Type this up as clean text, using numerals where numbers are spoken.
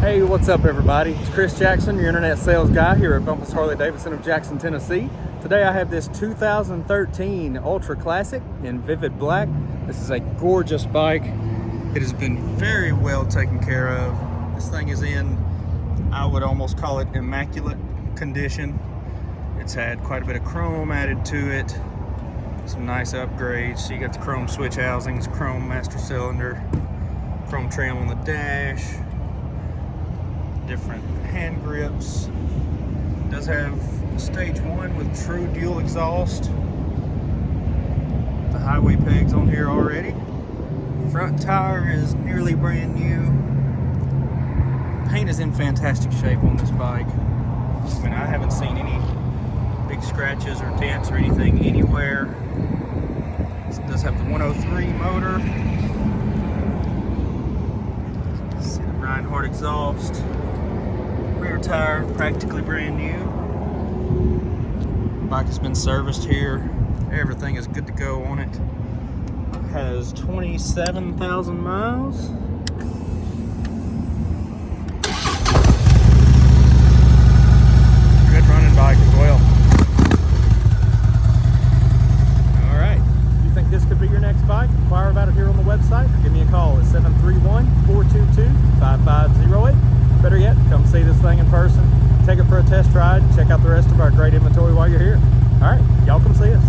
Hey, what's up everybody? It's Chris Jackson, your internet sales guy here at Bumpus Harley-Davidson of Jackson, Tennessee. Today I have this 2013 Ultra Classic in vivid black. This is a gorgeous bike. It has been very well taken care of. This thing is in, I would almost call it immaculate condition. It's had quite a bit of chrome added to it. Some nice upgrades. So you got the chrome switch housings, chrome master cylinder, chrome trim on the dash, different hand grips. It does have stage 1 with true dual exhaust. The highway pegs on here already. Front tire is nearly brand new. Paint is in fantastic shape on this bike. I mean, I haven't seen any big scratches or dents or anything anywhere. It does have the 103 motor. See the Rinehart exhaust. Rear tire practically brand new. Bike has been serviced here. Everything is good to go on it. Has 27,000 miles. Good running bike as well. All right. If you think this could be your next bike, inquire about it here on the website or give me a call at 731-422-5508. Better yet, come see this thing in person, take it for a test ride, check out the rest of our great inventory while you're here. All right, y'all come see us.